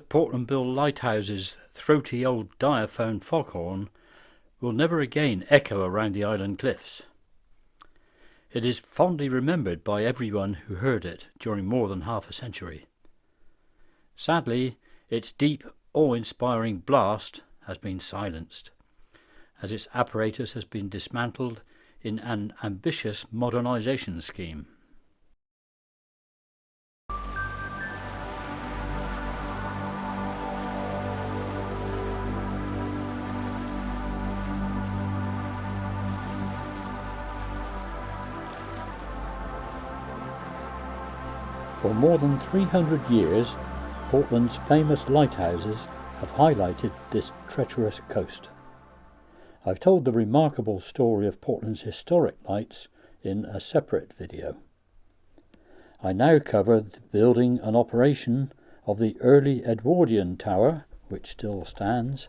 of Portland Bill Lighthouse's throaty old diaphone foghorn will never again echo around the island cliffs. It is fondly remembered by everyone who heard it during more than half a century. Sadly, its deep, awe-inspiring blast has been silenced, as its apparatus has been dismantled in an ambitious modernisation scheme. For more than 300 years, Portland's famous lighthouses have highlighted this treacherous coast. I've told the remarkable story of Portland's historic lights in a separate video. I now cover the building and operation of the early Edwardian tower, which still stands,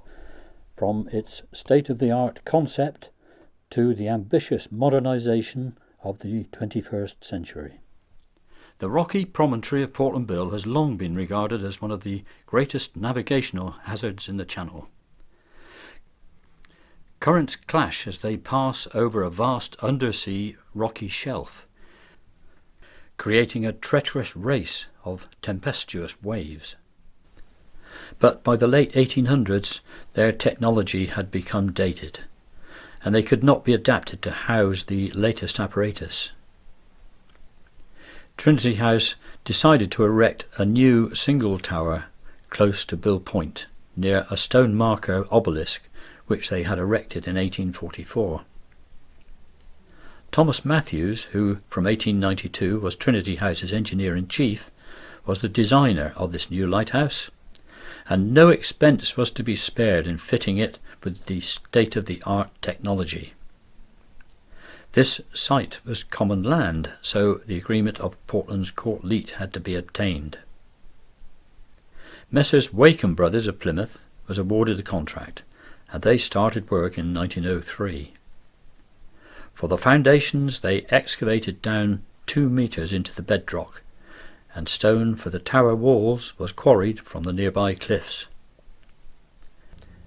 from its state-of-the-art concept to the ambitious modernisation of the 21st century. The rocky promontory of Portland Bill has long been regarded as one of the greatest navigational hazards in the Channel. Currents clash as they pass over a vast undersea rocky shelf, creating a treacherous race of tempestuous waves. But by the late 1800s, their technology had become dated, and they could not be adapted to house the latest apparatus. Trinity House decided to erect a new single tower close to Bill Point, near a stone marker obelisk which they had erected in 1844. Thomas Matthews, who from 1892 was Trinity House's engineer-in-chief, was the designer of this new lighthouse, and no expense was to be spared in fitting it with the state-of-the-art technology. This site was common land, so the agreement of Portland's Court Leet had to be obtained. Messrs. Wakeham Brothers of Plymouth was awarded the contract, and they started work in 1903. For the foundations, they excavated down 2 metres into the bedrock, and stone for the tower walls was quarried from the nearby cliffs.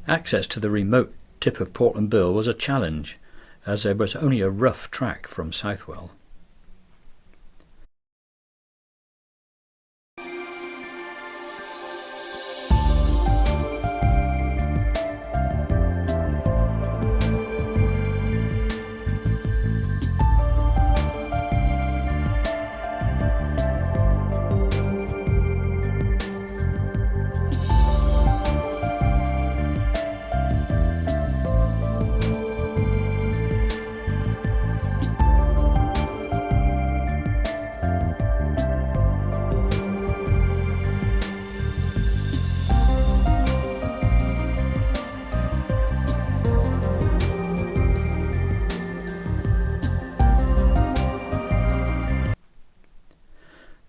Access to the remote tip of Portland Bill was a challenge, as there was only a rough track from Southwell.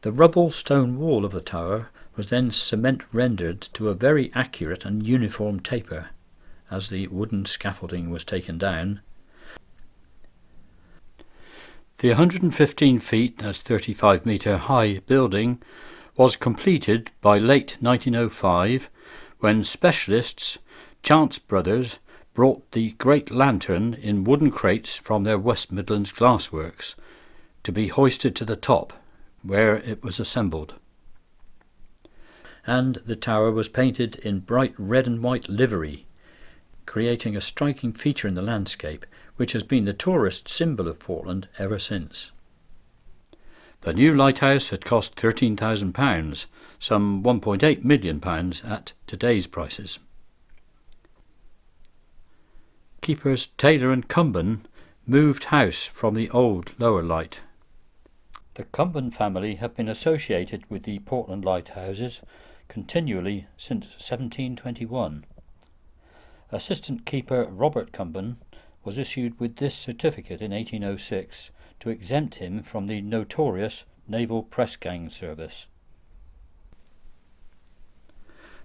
The rubble stone wall of the tower was then cement rendered to a very accurate and uniform taper, as the wooden scaffolding was taken down. The 115 feet, that's 35 metre high building was completed by late 1905 when specialists, Chance Brothers, brought the great lantern in wooden crates from their West Midlands glassworks to be hoisted to the top, where it was assembled. And the tower was painted in bright red and white livery, creating a striking feature in the landscape which has been the tourist symbol of Portland ever since. The new lighthouse had cost £13,000, some £1.8 million at today's prices. Keepers Taylor and Cumben moved house from the old lower light. The Cumben family have been associated with the Portland lighthouses continually since 1721. Assistant Keeper Robert Cumben was issued with this certificate in 1806 to exempt him from the notorious naval press gang service.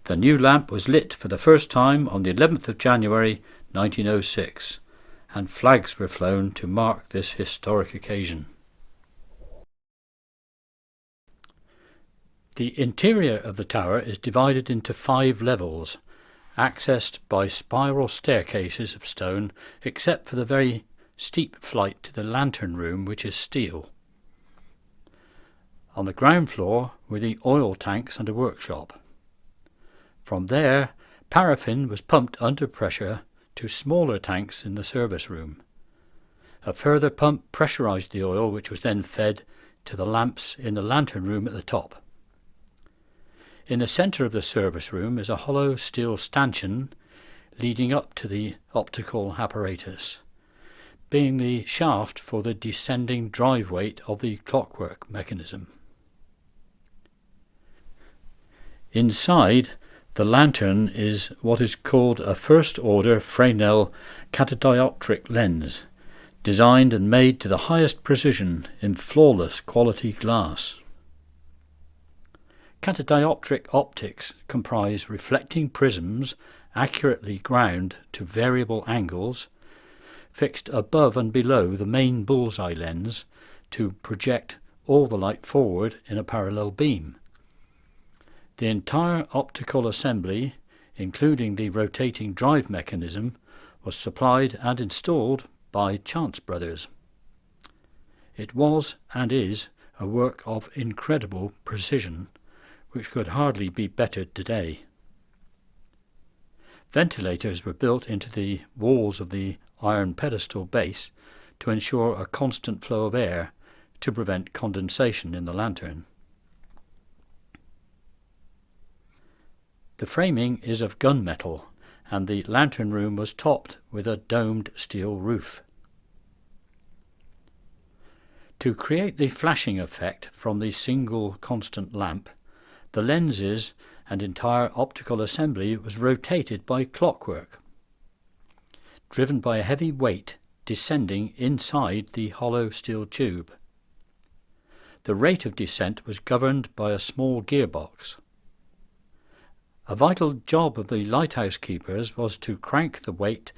The new lamp was lit for the first time on the 11th of January 1906, and flags were flown to mark this historic occasion. The interior of the tower is divided into 5 levels, accessed by spiral staircases of stone, except for the very steep flight to the lantern room, which is steel. On the ground floor were the oil tanks and a workshop. From there, paraffin was pumped under pressure to smaller tanks in the service room. A further pump pressurized the oil, which was then fed to the lamps in the lantern room at the top. In the centre of the service room is a hollow steel stanchion leading up to the optical apparatus, being the shaft for the descending drive weight of the clockwork mechanism. Inside the lantern is what is called a first-order Fresnel catadioptric lens, designed and made to the highest precision in flawless quality glass. Catadioptric optics comprise reflecting prisms accurately ground to variable angles, fixed above and below the main bullseye lens to project all the light forward in a parallel beam. The entire optical assembly, including the rotating drive mechanism, was supplied and installed by Chance Brothers. It was and is a work of incredible precision, which could hardly be bettered today. Ventilators were built into the walls of the iron pedestal base to ensure a constant flow of air to prevent condensation in the lantern. The framing is of gunmetal, and the lantern room was topped with a domed steel roof. To create the flashing effect from the single constant lamp, the lenses and entire optical assembly was rotated by clockwork, driven by a heavy weight descending inside the hollow steel tube. The rate of descent was governed by a small gearbox. A vital job of the lighthouse keepers was to crank the weight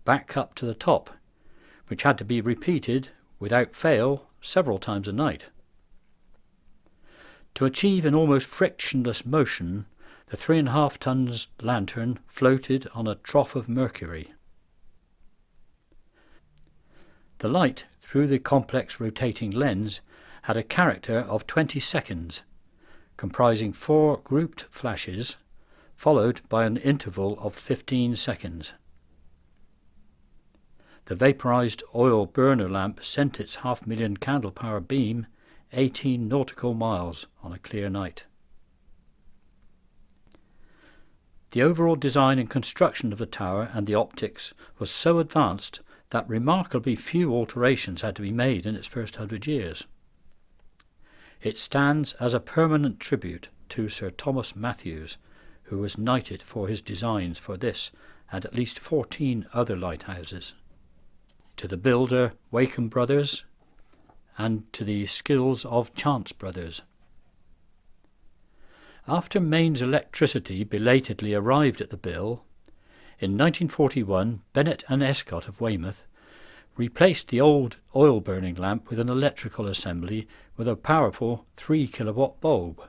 back up to the top, which had to be repeated without fail several times a night. To achieve an almost frictionless motion, the 3.5 tons lantern floated on a trough of mercury. The light through the complex rotating lens had a character of 20 seconds, comprising 4 grouped flashes, followed by an interval of 15 seconds. The vaporized oil burner lamp sent its 500,000 candle power beam 18 nautical miles on a clear night. The overall design and construction of the tower and the optics was so advanced that remarkably few alterations had to be made in its first 100 years. It stands as a permanent tribute to Sir Thomas Matthews, who was knighted for his designs for this and at least 14 other lighthouses, to the builder Wakeham Brothers, and to the skills of Chance Brothers. After Maine's electricity belatedly arrived at the Bill, in 1941 Bennett and Escott of Weymouth replaced the old oil-burning lamp with an electrical assembly with a powerful 3 kilowatt bulb.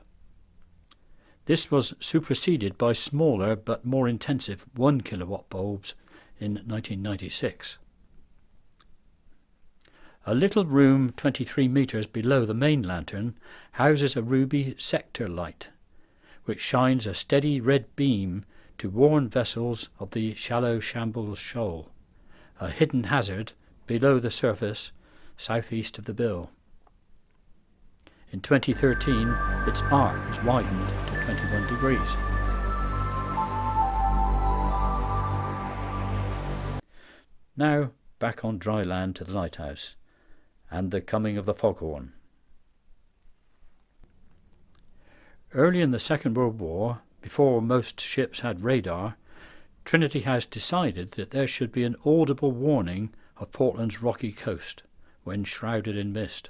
This was superseded by smaller but more intensive 1 kilowatt bulbs in 1996. A little room 23 metres below the main lantern houses a ruby sector light, which shines a steady red beam to warn vessels of the shallow Shambles Shoal, a hidden hazard below the surface southeast of the Bill. In 2013, its arc was widened to 21 degrees. Now back on dry land to the lighthouse and the coming of the foghorn. Early in the Second World War, before most ships had radar, Trinity House decided that there should be an audible warning of Portland's rocky coast when shrouded in mist.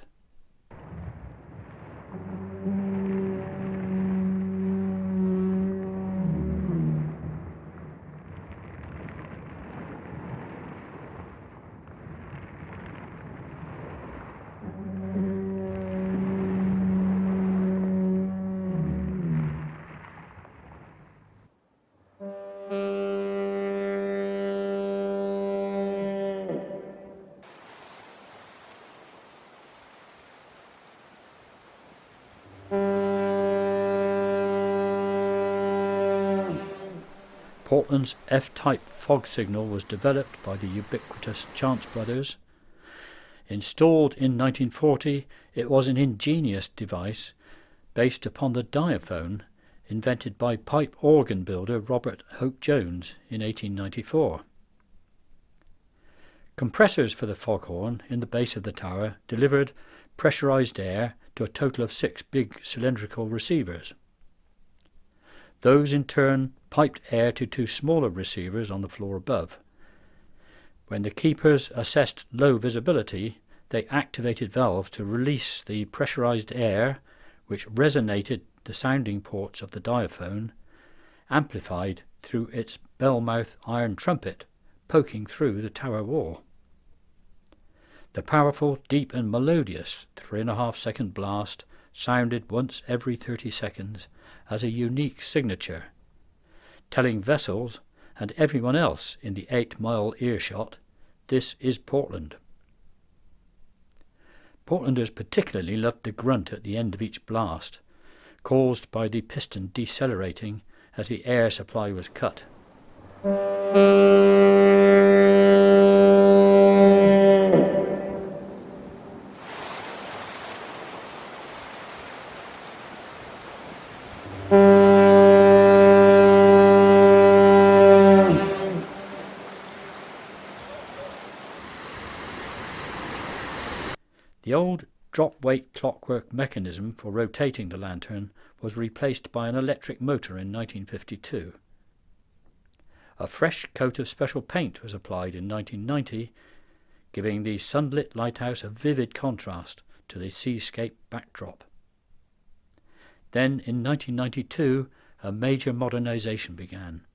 Portland's F-type fog signal was developed by the ubiquitous Chance brothers. Installed in 1940, it was an ingenious device based upon the diaphone invented by pipe organ builder Robert Hope Jones in 1894. Compressors for the foghorn in the base of the tower delivered pressurized air to a total of 6 big cylindrical receivers. Those in turn piped air to 2 smaller receivers on the floor above. When the keepers assessed low visibility, they activated valves to release the pressurized air, which resonated the sounding ports of the diaphone, amplified through its bell-mouth iron trumpet poking through the tower wall. The powerful, deep and melodious 3.5-second blast sounded once every 30 seconds as a unique signature, telling vessels and everyone else in the 8-mile earshot, this is Portland. Portlanders particularly loved the grunt at the end of each blast, caused by the piston decelerating as the air supply was cut. The old drop-weight clockwork mechanism for rotating the lantern was replaced by an electric motor in 1952. A fresh coat of special paint was applied in 1990, giving the sunlit lighthouse a vivid contrast to the seascape backdrop. Then in 1992 a major modernization began,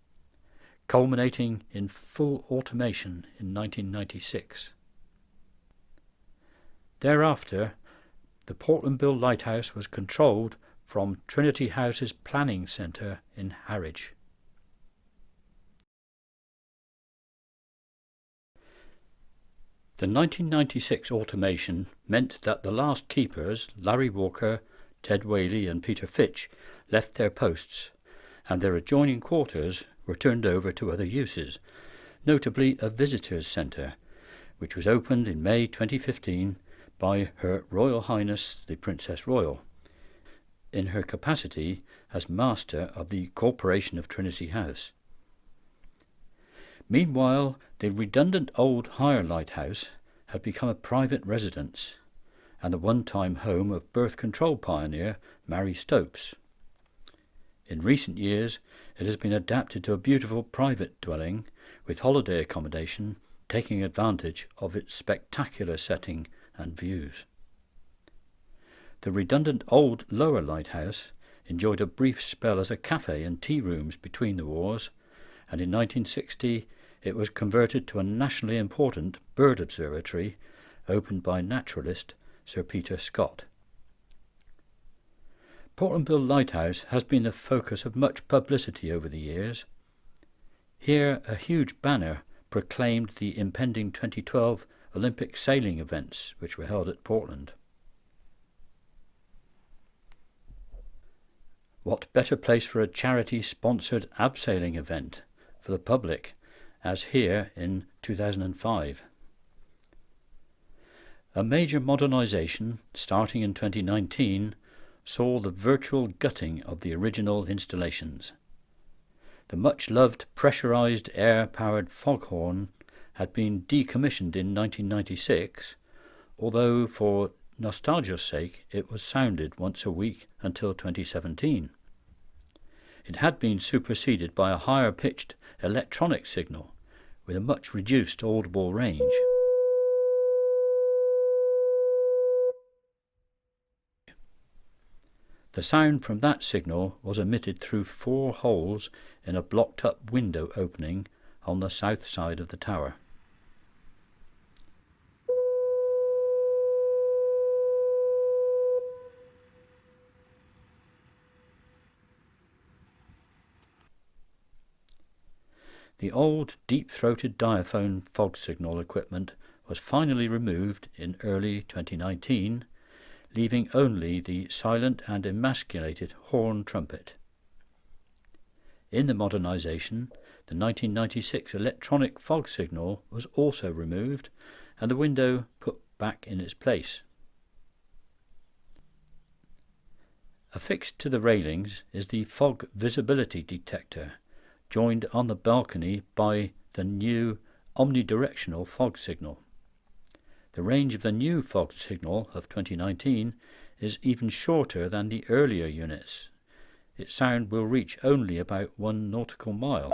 culminating in full automation in 1996. Thereafter, the Portland Bill Lighthouse was controlled from Trinity House's Planning Centre in Harwich. The 1996 automation meant that the last keepers, Larry Walker, Ted Whaley and Peter Fitch, left their posts, and their adjoining quarters were turned over to other uses, notably a visitors' centre, which was opened in May 2015 by Her Royal Highness the Princess Royal, in her capacity as Master of the Corporation of Trinity House. Meanwhile, the redundant old hire lighthouse had become a private residence and the one-time home of birth control pioneer Mary Stopes. In recent years, it has been adapted to a beautiful private dwelling with holiday accommodation taking advantage of its spectacular setting and views. The redundant old lower lighthouse enjoyed a brief spell as a cafe and tea rooms between the wars, and in 1960 it was converted to a nationally important bird observatory opened by naturalist Sir Peter Scott. Portland Bill Lighthouse has been the focus of much publicity over the years. Here a huge banner proclaimed the impending 2012 Olympic sailing events which were held at Portland. What better place for a charity-sponsored abseiling event for the public as here in 2005. A major modernisation starting in 2019 saw the virtual gutting of the original installations. The much-loved pressurised air-powered foghorn had been decommissioned in 1996, although for nostalgia's sake it was sounded once a week until 2017. It had been superseded by a higher-pitched electronic signal with a much reduced audible range. The sound from that signal was emitted through 4 holes in a blocked-up window opening on the south side of the tower. The old deep-throated diaphone fog signal equipment was finally removed in early 2019, leaving only the silent and emasculated horn trumpet. In the modernisation, The 1996 electronic fog signal was also removed and the window put back in its place. Affixed to the railings is the fog visibility detector, joined on the balcony by the new omnidirectional fog signal. The range of the new fog signal of 2019 is even shorter than the earlier units. Its sound will reach only about 1 nautical mile.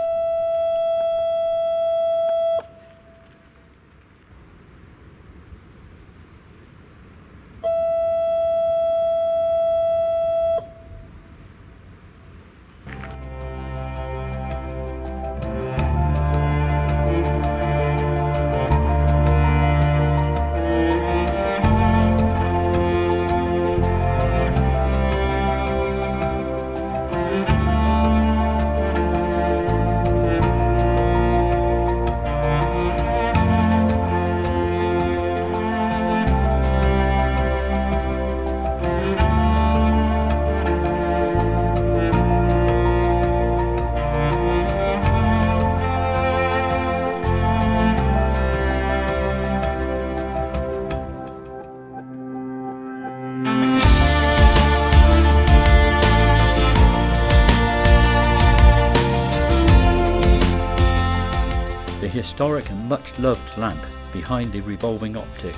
The historic and much-loved lamp behind the revolving optic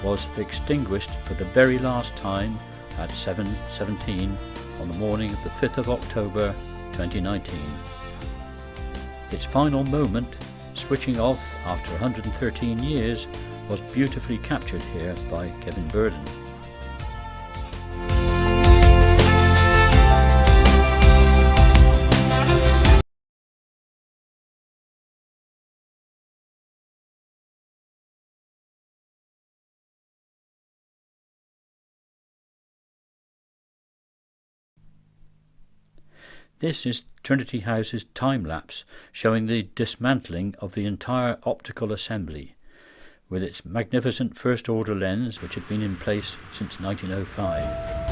was extinguished for the very last time at 7:17 on the morning of the 5th of October 2019. Its final moment, switching off after 113 years, was beautifully captured here by Kevin Burden. This is Trinity House's time-lapse showing the dismantling of the entire optical assembly, with its magnificent first-order lens which had been in place since 1905.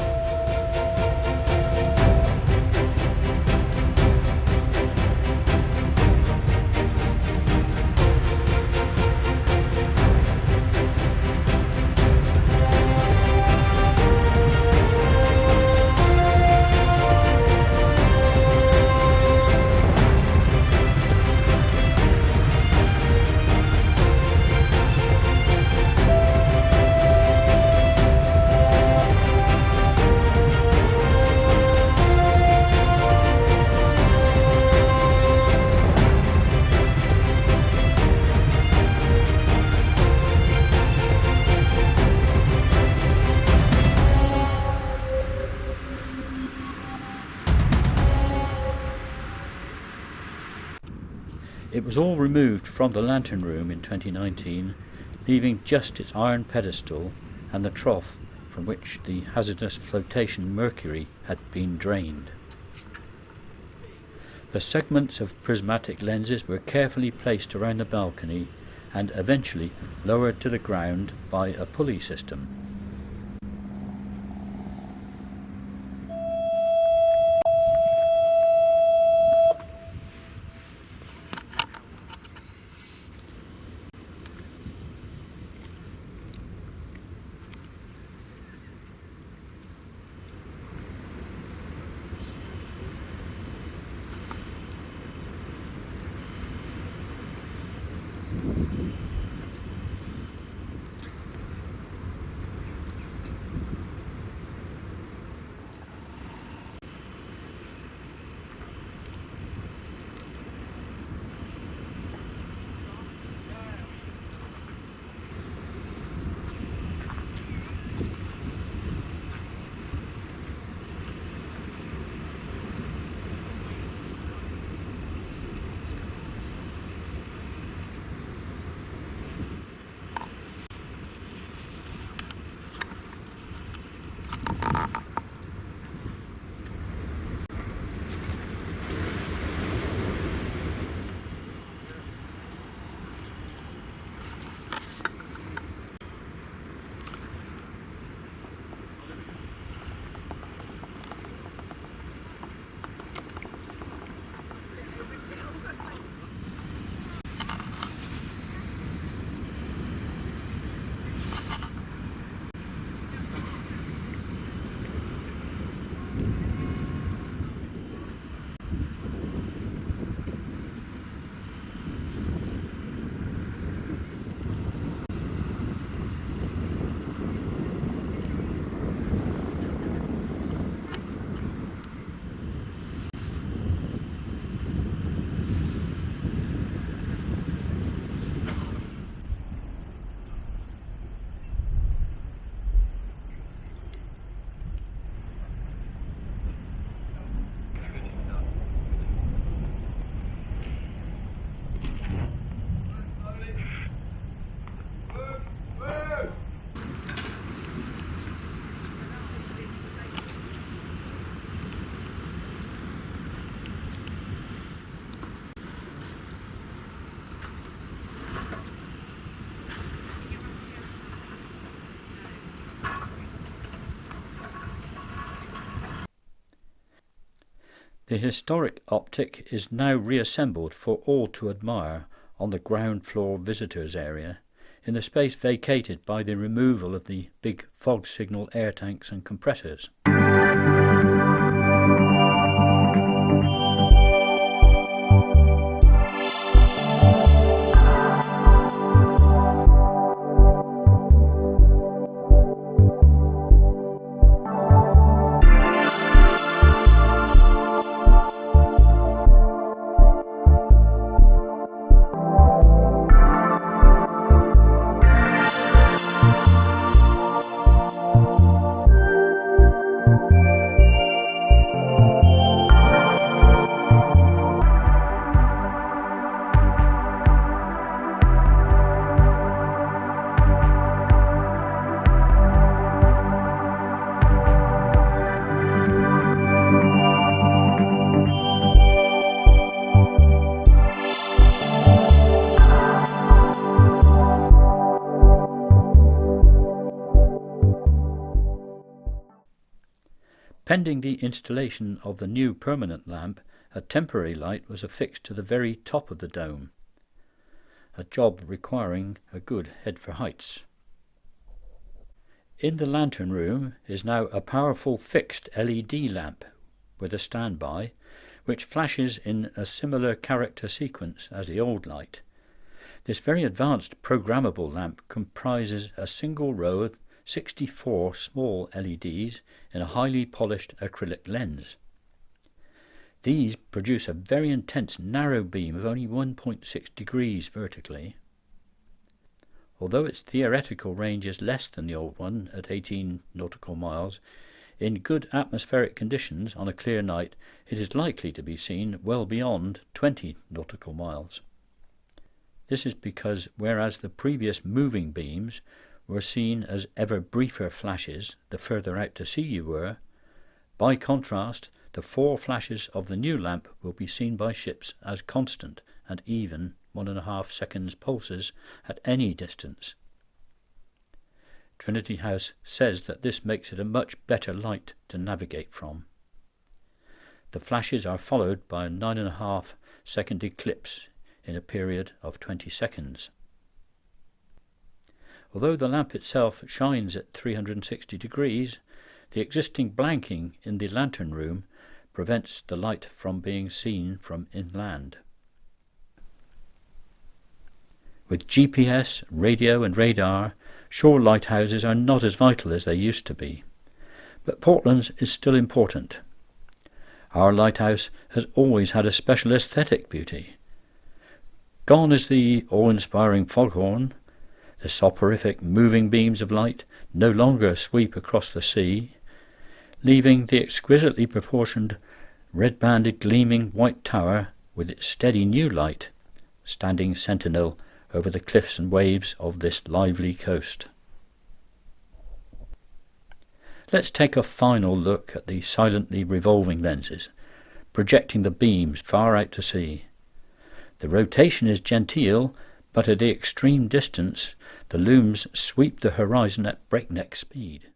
It was all removed from the lantern room in 2019, leaving just its iron pedestal and the trough from which the hazardous flotation mercury had been drained. The segments of prismatic lenses were carefully placed around the balcony and eventually lowered to the ground by a pulley system. The historic optic is now reassembled for all to admire on the ground floor visitors area, in the space vacated by the removal of the big fog signal air tanks and compressors. Pending the installation of the new permanent lamp, a temporary light was affixed to the very top of the dome, a job requiring a good head for heights. In the lantern room is now a powerful fixed LED lamp with a standby, which flashes in a similar character sequence as the old light. This very advanced programmable lamp comprises a single row of 64 small LEDs in a highly polished acrylic lens. These produce a very intense narrow beam of only 1.6 degrees vertically. Although its theoretical range is less than the old one at 18 nautical miles, in good atmospheric conditions on a clear night it is likely to be seen well beyond 20 nautical miles. This is because whereas the previous moving beams were seen as ever briefer flashes the further out to sea you were, by contrast the 4 flashes of the new lamp will be seen by ships as constant and even 1.5 seconds pulses at any distance. Trinity House says that this makes it a much better light to navigate from. The flashes are followed by a 9.5 second eclipse in a period of 20 seconds. Although the lamp itself shines at 360 degrees, the existing blanking in the lantern room prevents the light from being seen from inland. With GPS, radio and radar, shore lighthouses are not as vital as they used to be, but Portland's is still important. Our lighthouse has always had a special aesthetic beauty. Gone is the awe-inspiring foghorn. The soporific moving beams of light no longer sweep across the sea, leaving the exquisitely proportioned, red-banded gleaming white tower with its steady new light, standing sentinel over the cliffs and waves of this lively coast. Let's take a final look at the silently revolving lenses, projecting the beams far out to sea. The rotation is genteel, but at the extreme distance, the looms sweep the horizon at breakneck speed.